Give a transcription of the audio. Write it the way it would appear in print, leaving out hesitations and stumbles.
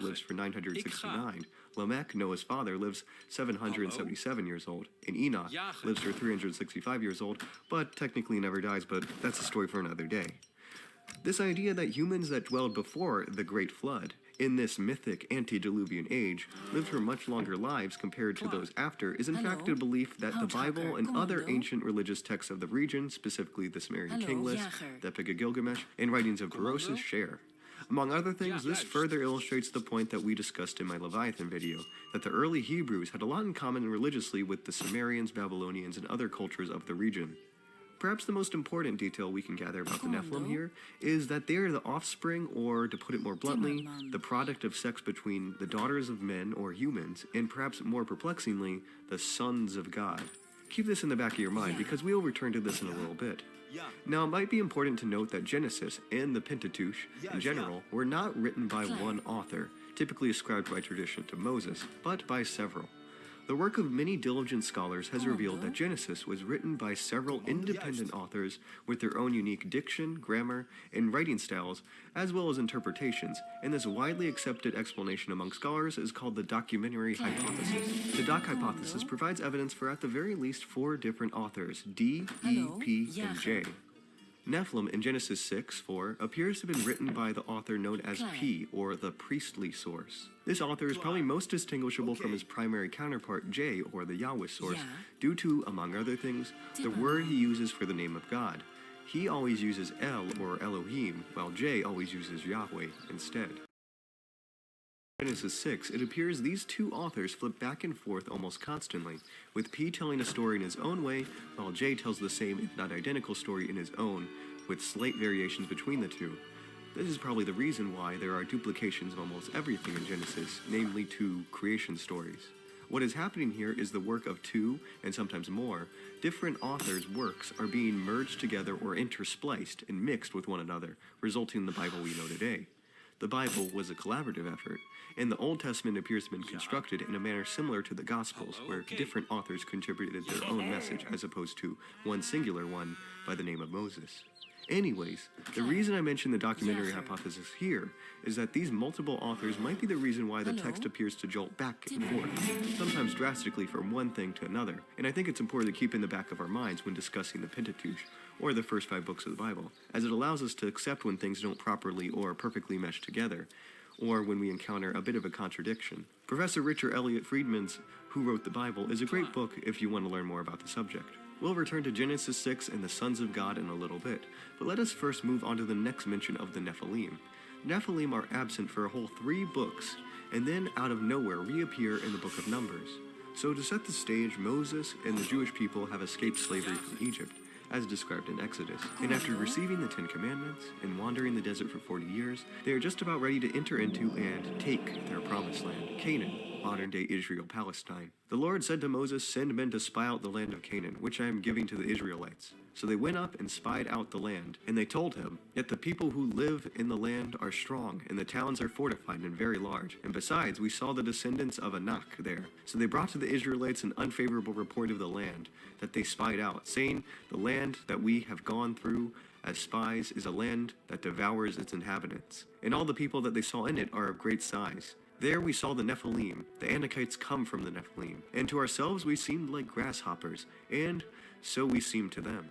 lives for 969. Lamech, Noah's father, lives 777 years old. And Enoch lives for 365 years old, but technically never dies, but that's a story for another day. This idea that humans that dwelled before the Great Flood, in this mythic antediluvian age, lived for much longer lives compared to those after is in fact a belief that the Bible and other ancient religious texts of the region, specifically the Sumerian King List, the Epic of Gilgamesh, and writings of Berosus share. Among other things, this further illustrates the point that we discussed in my Leviathan video, that the early Hebrews had a lot in common religiously with the Sumerians, Babylonians, and other cultures of the region. Perhaps the most important detail we can gather about the Nephilim here is that they are the offspring, or to put it more bluntly, the product of sex between the daughters of men or humans, and perhaps more perplexingly, the sons of God. Keep this in the back of your mind because we will return to this in a little bit. Now, it might be important to note that Genesis and the Pentateuch in general were not written by one author, typically ascribed by tradition to Moses, but by several. The work of many diligent scholars has revealed that Genesis was written by several independent authors with their own unique diction, grammar, and writing styles, as well as interpretations, and this widely accepted explanation among scholars is called the documentary hypothesis. The doc hypothesis provides evidence for at the very least 4 different authors, D, E, P, and J. Nephilim in Genesis 6:4 appears to have been written by the author known as P, or the priestly source. This author is probably most distinguishable from his primary counterpart J, or the Yahweh source, due to, among other things, the word he uses for the name of God. He always uses El, or Elohim, while J always uses Yahweh instead. In Genesis 6, it appears these two authors flip back and forth almost constantly, with P telling a story in his own way, while J tells the same, if not identical, story in his own, with slight variations between the two. This is probably the reason why there are duplications of almost everything in Genesis, namely 2 creation stories. What is happening here is the work of 2, and sometimes more, different authors' works are being merged together or interspliced and mixed with one another, resulting in the Bible we know today. The Bible was a collaborative effort, and the Old Testament appears to have been constructed in a manner similar to the Gospels, where different authors contributed their own message as opposed to one singular one by the name of Moses. Anyways, the reason I mention the documentary hypothesis here is that these multiple authors might be the reason why the text appears to jolt back and forth, sometimes drastically from one thing to another, and I think it's important to keep in the back of our minds when discussing the Pentateuch, or the first 5 books of the Bible, as it allows us to accept when things don't properly or perfectly mesh together, or when we encounter a bit of a contradiction. Professor Richard Elliott Friedman's Who Wrote the Bible is a great book if you want to learn more about the subject. We'll return to Genesis 6 and the sons of God in a little bit, but let us first move on to the next mention of the Nephilim. Nephilim are absent for a whole 3 books, and then out of nowhere reappear in the book of Numbers. So to set the stage, Moses and the Jewish people have escaped slavery from Egypt, as described in Exodus. And after receiving the 10 Commandments and wandering the desert for 40 years, they are just about ready to enter into and take their promised land, Canaan, modern-day Israel, Palestine. The Lord said to Moses, "Send men to spy out the land of Canaan, which I am giving to the Israelites." So they went up and spied out the land, and they told him, "Yet the people who live in the land are strong, and the towns are fortified and very large. And besides, we saw the descendants of Anak there." So they brought to the Israelites an unfavorable report of the land that they spied out, saying, "The land that we have gone through as spies is a land that devours its inhabitants, and all the people that they saw in it are of great size. There we saw the Nephilim, the Anakites come from the Nephilim, and to ourselves we seemed like grasshoppers, and so we seemed to them."